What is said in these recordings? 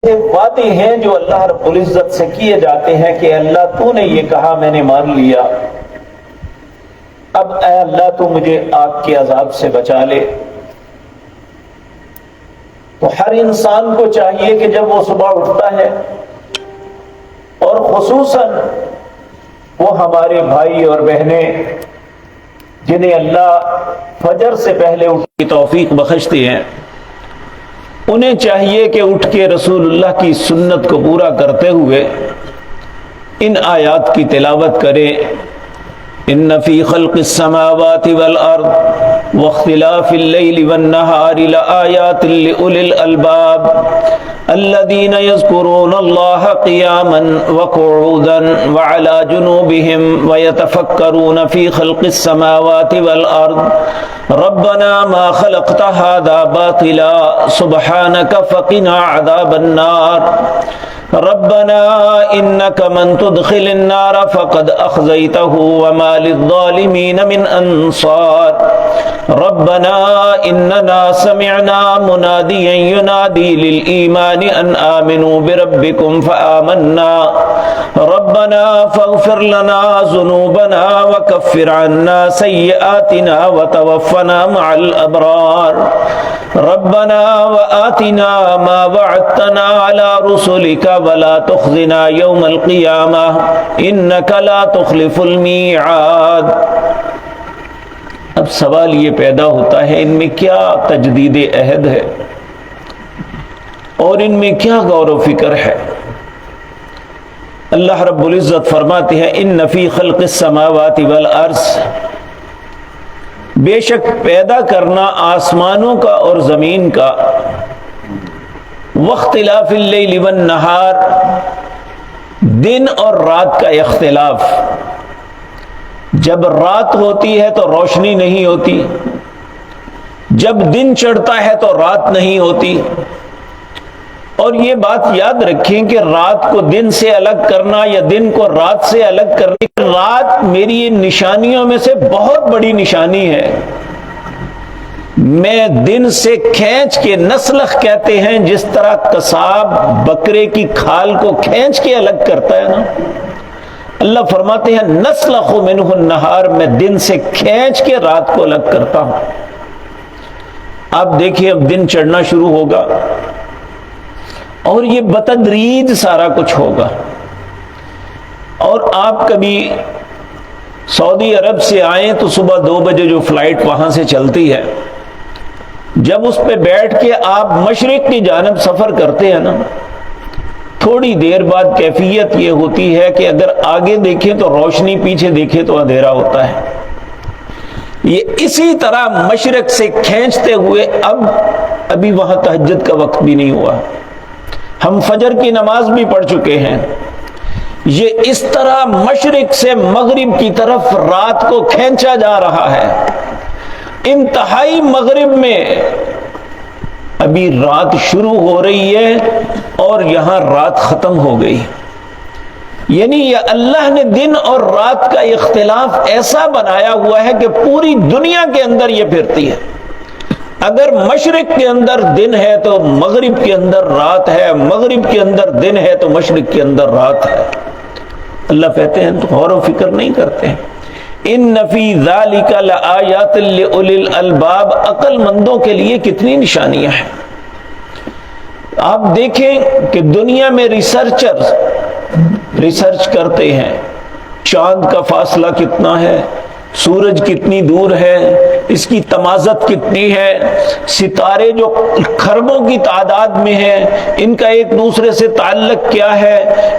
وعدے ہیں جو اللہ رب العزت سے کیے جاتے ہیں کہ اللہ تو نے یہ کہا میں نے مان لیا، اب اے اللہ تو مجھے آگ کے عذاب سے بچا لے۔ تو ہر انسان کو چاہیے کہ جب وہ صبح اٹھتا ہے، اور خصوصاً وہ ہمارے بھائی اور بہنیں جنہیں اللہ فجر سے پہلے اٹھ کی توفیق بخشتے ہیں، انہیں چاہیے کہ اٹھ کے رسول اللہ کی سنت کو پورا کرتے ہوئے ان آیات کی تلاوت کریں۔ ان فی خلق السماوات والارض واختلاف اللیل والنہار لآیات لأولی الالباب الذین یذکرون اللہ قیاما وقعودا وعلی جنوبہم ویتفکرون فی خلق السماوات والارض ربنا ما خلقت هذا باطلا سبحانک فقنا عذاب النار ربنا انك من تدخل النار فقد اخزيته وما للظالمين من انصار ربنا اننا سمعنا مناديا ينادي للايمان ان امنوا بربكم فآمنا ربنا فاغفر لنا ذنوبنا وكفر عنا سيئاتنا وتوفنا مع الابرار ربنا وآتنا ما وعدتنا على رسلك ولا تخزنا يوم القيامة انك لا تخلف الميعاد۔ اب سوال یہ پیدا ہوتا ہے، ان میں کیا تجدید عہد ہے اور ان میں کیا غور و فکر ہے؟ اللہ رب العزت فرماتے ہیں ان فی خلق السماوات والارض، بے شک پیدا کرنا آسمانوں کا اور زمین کا، واختلاف اللیل والنہار، دن اور رات کا اختلاف، جب رات ہوتی ہے تو روشنی نہیں ہوتی، جب دن چڑھتا ہے تو رات نہیں ہوتی۔ اور یہ بات یاد رکھیں کہ رات کو دن سے الگ کرنا یا دن کو رات سے الگ کرنا، رات میری نشانیوں میں سے بہت بڑی نشانی ہے۔ میں دن سے کھینچ کے، نسلخ کہتے ہیں جس طرح قصاب بکرے کی کھال کو کھینچ کے الگ کرتا ہے نا، اللہ فرماتے ہیں نسلخ منہ النہار، میں دن سے کھینچ کے رات کو الگ کرتا ہوں۔ آپ دیکھیں اب دن چڑھنا شروع ہوگا اور یہ بتدریج سارا کچھ ہوگا۔ اور آپ کبھی سعودی عرب سے آئیں تو صبح 2 بجے جو فلائٹ وہاں سے چلتی ہے، جب اس پہ بیٹھ کے آپ مشرق کی جانب سفر کرتے ہیں نا، تھوڑی دیر بعد کیفیت یہ ہوتی ہے کہ اگر آگے دیکھیں تو روشنی، پیچھے دیکھیں تو اندھیرا ہوتا ہے۔ یہ اسی طرح مشرق سے کھینچتے ہوئے ابھی وہاں تہجد کا وقت بھی نہیں ہوا، ہم فجر کی نماز بھی پڑھ چکے ہیں۔ یہ اس طرح مشرق سے مغرب کی طرف رات کو کھینچا جا رہا ہے۔ انتہائی مغرب میں ابھی رات شروع ہو رہی ہے اور یہاں رات ختم ہو گئی۔ یعنی یہ اللہ نے دن اور رات کا اختلاف ایسا بنایا ہوا ہے کہ پوری دنیا کے اندر یہ پھرتی ہے۔ اگر مشرق کے اندر دن ہے تو مغرب کے اندر رات ہے، مغرب کے اندر دن ہے تو مشرق کے اندر رات ہے۔ اللہ کہتے ہیں تو غور و فکر نہیں کرتے ہیں۔ ان فی ذالک لآیات لأولی الالباب، عقل مندوں کے لیے کتنی نشانیاں ہیں۔ آپ دیکھیں کہ دنیا میں ریسرچرز ریسرچ کرتے ہیں، چاند کا فاصلہ کتنا ہے، سورج کتنی دور ہے، اس کی تمازت کتنی ہے، ستارے جو کھربوں کی تعداد میں ہیں ان کا ایک دوسرے سے تعلق کیا ہے،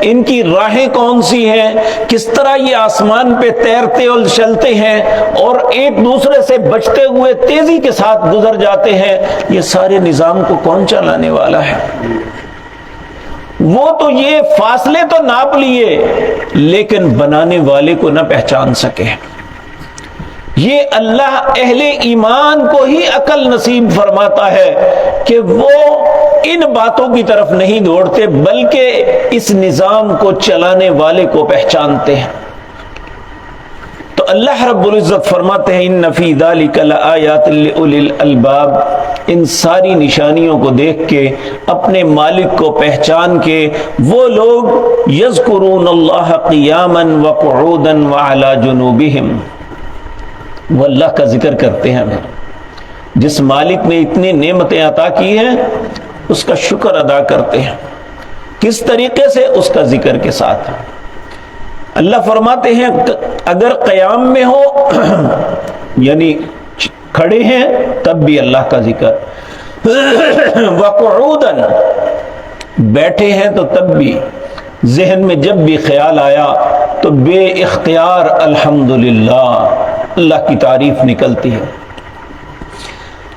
ان کی راہیں کون سی ہیں، کس طرح یہ آسمان پہ تیرتے اور چلتے ہیں اور ایک دوسرے سے بچتے ہوئے تیزی کے ساتھ گزر جاتے ہیں، یہ سارے نظام کو کون چلانے والا ہے؟ وہ تو یہ فاصلے تو ناپ لیے لیکن بنانے والے کو نہ پہچان سکے۔ یہ اللہ اہل ایمان کو ہی عقل نصیب فرماتا ہے کہ وہ ان باتوں کی طرف نہیں دوڑتے بلکہ اس نظام کو چلانے والے کو پہچانتے ہیں۔ تو اللہ رب العزت فرماتے ہیں ان فی ذلک لآیات لأولی الالباب، ان ساری نشانیوں کو دیکھ کے، اپنے مالک کو پہچان کے، وہ لوگ یذکرون اللہ قیاما وقعودا وعلی جنوبہم، وہ اللہ کا ذکر کرتے ہیں۔ جس مالک نے اتنی نعمتیں عطا کی ہیں اس کا شکر ادا کرتے ہیں۔ کس طریقے سے؟ اس کا ذکر کے ساتھ۔ اللہ فرماتے ہیں اگر قیام میں ہو یعنی کھڑے ہیں تب بھی اللہ کا ذکر، وقعودا بیٹھے ہیں تو تب بھی، ذہن میں جب بھی خیال آیا تو بے اختیار الحمدللہ اللہ کی تعریف نکلتی ہے۔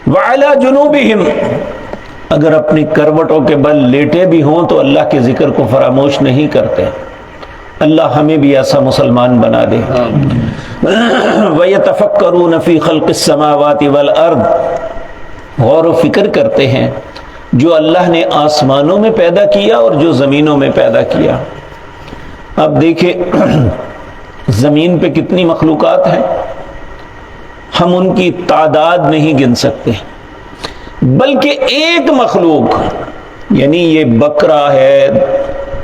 وعلی جنوبہم، اگر اپنی کروٹوں کے بل لیٹے بھی ہوں تو اللہ کے ذکر کو فراموش نہیں کرتے۔ اللہ ہمیں بھی ایسا مسلمان بنا دے۔ وَيَتَفَكَّرُونَ فِي خَلْقِ السَّمَاوَاتِ وَالْأَرْضِ، غور و فکر کرتے ہیں جو اللہ نے آسمانوں میں پیدا کیا اور جو زمینوں میں پیدا کیا۔ اب دیکھیں زمین پہ کتنی مخلوقات ہیں، ہم ان کی تعداد نہیں گن سکتے، بلکہ ایک مخلوق یعنی یہ بکرا ہے،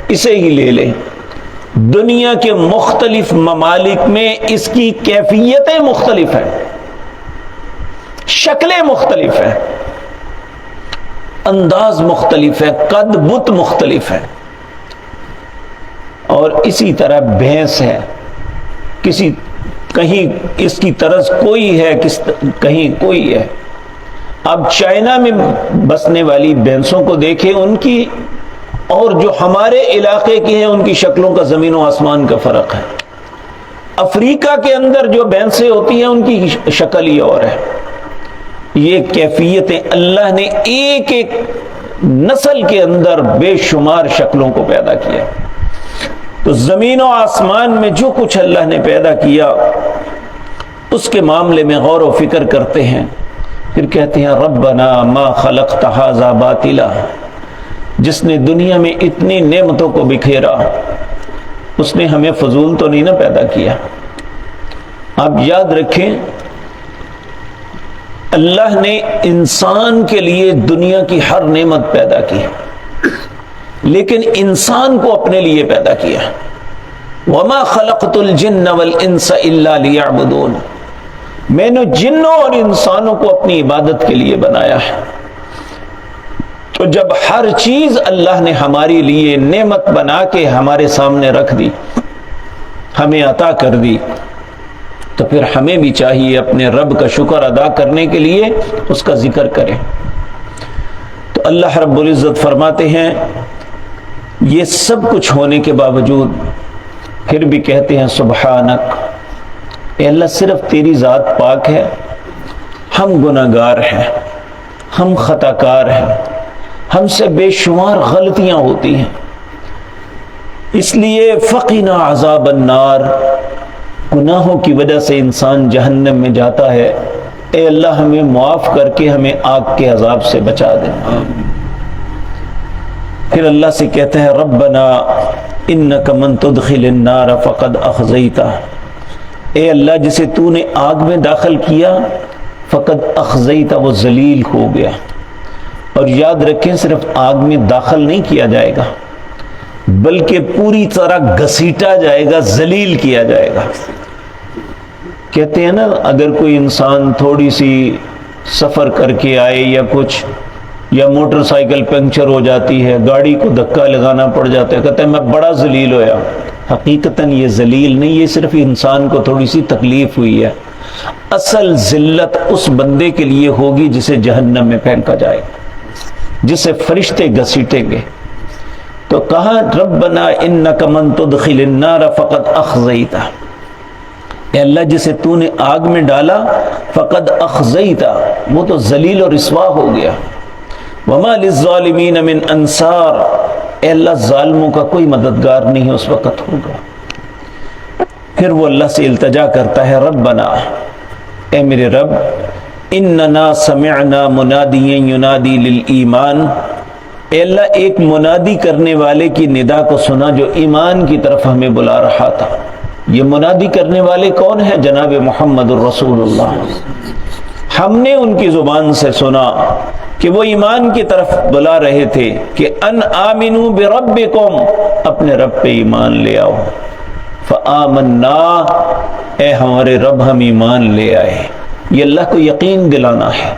اسے ہی لے لیں، دنیا کے مختلف ممالک میں اس کی کیفیتیں مختلف ہیں، شکلیں مختلف ہیں، انداز مختلف ہے، قد بت مختلف ہے۔ اور اسی طرح بھینس ہے، کہیں اس کی طرز کوئی ہے، کہیں کوئی ہے۔ اب چائنا میں بسنے والی بھینسوں کو دیکھیں، ان کی اور جو ہمارے علاقے کی ہیں ان کی شکلوں کا زمین و آسمان کا فرق ہے۔ افریقہ کے اندر جو بھینسیں ہوتی ہیں ان کی شکل ہی اور ہے۔ یہ کیفیتیں اللہ نے ایک ایک نسل کے اندر بے شمار شکلوں کو پیدا کیا۔ تو زمین و آسمان میں جو کچھ اللہ نے پیدا کیا اس کے معاملے میں غور و فکر کرتے ہیں، پھر کہتے ہیں ربنا ما خلقت ھذا باطلا، جس نے دنیا میں اتنی نعمتوں کو بکھیرا اس نے ہمیں فضول تو نہیں نہ پیدا کیا۔ آپ یاد رکھیں اللہ نے انسان کے لیے دنیا کی ہر نعمت پیدا کی، لیکن انسان کو اپنے لیے پیدا کیا۔ وما خلقت الجن والانس الا لیعبدون، میں نے جنوں اور انسانوں کو اپنی عبادت کے لیے بنایا ہے۔ تو جب ہر چیز اللہ نے ہمارے لیے نعمت بنا کے ہمارے سامنے رکھ دی، ہمیں عطا کر دی، تو پھر ہمیں بھی چاہیے اپنے رب کا شکر ادا کرنے کے لیے اس کا ذکر کریں۔ تو اللہ رب العزت فرماتے ہیں یہ سب کچھ ہونے کے باوجود پھر بھی کہتے ہیں سبحانک، اے اللہ صرف تیری ذات پاک ہے، ہم گناہگار ہیں، ہم خطا کار ہیں، ہم سے بے شمار غلطیاں ہوتی ہیں، اس لیے فقنا عذاب النار، گناہوں کی وجہ سے انسان جہنم میں جاتا ہے، اے اللہ ہمیں معاف کر کے ہمیں آگ کے عذاب سے بچا دے۔ پھر اللہ سے کہتے ہیں ربنا انک من تدخل النار فقد اخزیتہ، اے اللہ جسے تو نے آگ میں داخل کیا فقد اخزیتہ، وہ ذلیل ہو گیا۔ اور یاد رکھیں صرف آگ میں داخل نہیں کیا جائے گا بلکہ پوری طرح گھسیٹا جائے گا، ذلیل کیا جائے گا۔ کہتے ہیں نا اگر کوئی انسان تھوڑی سی سفر کر کے آئے یا کچھ، یا موٹر سائیکل پنکچر ہو جاتی ہے، گاڑی کو دھکا لگانا پڑ جاتا ہے، کہتا ہے میں بڑا ذلیل ہویا۔ حقیقتاً یہ ذلیل نہیں، یہ صرف انسان کو تھوڑی سی تکلیف ہوئی ہے۔ اصل ذلت اس بندے کے لیے ہوگی جسے جہنم میں پھینکا جائے، جسے فرشتے گھسیٹیں گے۔ تو کہا ربنا انک من تدخل النار فقد اخزیتہ، اے اللہ جسے تو نے آگ میں ڈالا فقد اخزیتہ، وہ تو ذلیل اور رسوا ہو گیا۔ وما للظالمین من انصار، اے اللہ ظالموں کا کوئی مددگار نہیں اس وقت ہوگا۔ پھر وہ اللہ سے التجا کرتا ہے ربنا، اے میرے رب اننا سمعنا منادیا ینادی للایمان، اے اللہ ایک منادی کرنے والے کی ندا کو سنا جو ایمان کی طرف ہمیں بلا رہا تھا، یہ منادی کرنے والے کون ہیں؟ جناب محمد الرسول اللہ۔ ہم نے ان کی زبان سے سنا کہ وہ ایمان کی طرف بلا رہے تھے کہ ان آمنوا بربکم، اپنے رب پہ ایمان لے آؤ۔ فآمنا، اے ہمارے رب ہم ایمان لے آئے۔ یہ اللہ کو یقین دلانا ہے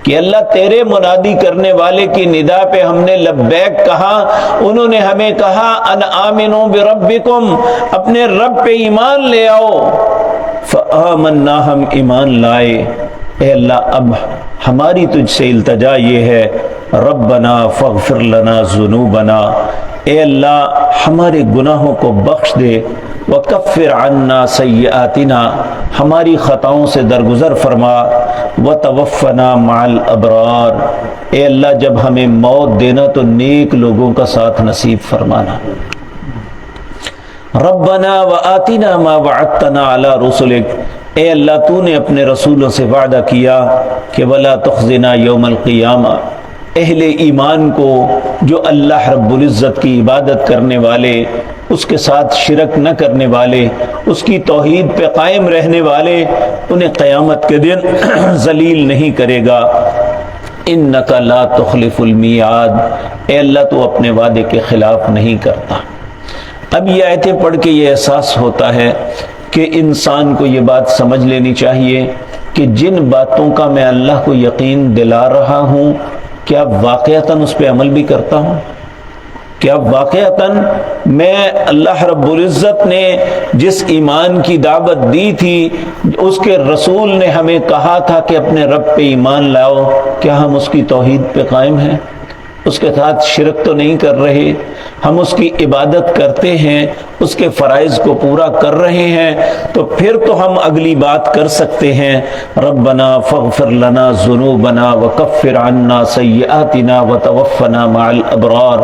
کہ اللہ تیرے منادی کرنے والے کی ندا پہ ہم نے لبیک کہا، انہوں نے ہمیں کہا ان آمنوا بربکم، اپنے رب پہ ایمان لے آؤ۔ فآمنا، ہم ایمان لائے۔ اے اللہ اب ہماری تجھ سے التجا یہ ہے، ربنا فاغفر لنا ذنوبنا، اے اللہ ہمارے گناہوں کو بخش دے، وکفر عنا سیئاتنا، ہماری خطاؤں سے درگزر فرما، وتوفنا مع الابرار، اے اللہ جب ہمیں موت دینا تو نیک لوگوں کا ساتھ نصیب فرمانا۔ ربنا وآتنا ما وعدتنا علی رسلک، اے اللہ تو نے اپنے رسولوں سے وعدہ کیا کہ ولا تخزنا یوم القیامہ، اہل ایمان کو جو اللہ رب العزت کی عبادت کرنے والے، اس کے ساتھ شرک نہ کرنے والے، اس کی توحید پہ قائم رہنے والے، انہیں قیامت کے دن ذلیل نہیں کرے گا۔ انک لا تخلف المیعاد، اے اللہ تو اپنے وعدے کے خلاف نہیں کرتا۔ اب یہ آیتیں پڑھ کے یہ احساس ہوتا ہے کہ انسان کو یہ بات سمجھ لینی چاہیے کہ جن باتوں کا میں اللہ کو یقین دلا رہا ہوں، کیا واقعتاً اس پہ عمل بھی کرتا ہوں؟ کیا واقعتاً میں اللہ رب العزت نے جس ایمان کی دعوت دی تھی، اس کے رسول نے ہمیں کہا تھا کہ اپنے رب پہ ایمان لاؤ، کیا ہم اس کی توحید پہ قائم ہیں؟ اس کے ساتھ شرک تو نہیں کر رہے، ہم اس کی عبادت کرتے ہیں، اس کے فرائض کو پورا کر رہے ہیں، تو پھر تو ہم اگلی بات کر سکتے ہیں، ربنا فاغفر لنا ذنوبنا وکفر عنا سیئاتنا وتوفنا مع الابرار،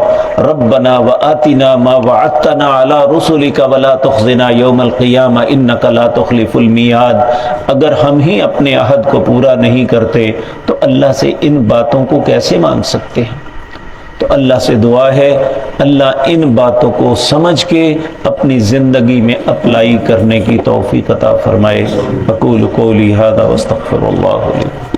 ربنا وآتنا ما وعدتنا علی رسلک ولا تخزنا یوم القیامہ انک لا تخلف المیعاد۔ اگر ہم ہی اپنے عہد کو پورا نہیں کرتے تو اللہ سے ان باتوں کو کیسے مانگ سکتے ہیں؟ تو اللہ سے دعا ہے اللہ ان باتوں کو سمجھ کے اپنی زندگی میں اپلائی کرنے کی توفیق عطا فرمائے۔ اقول قولی ھذا واستغفر اللہ لی۔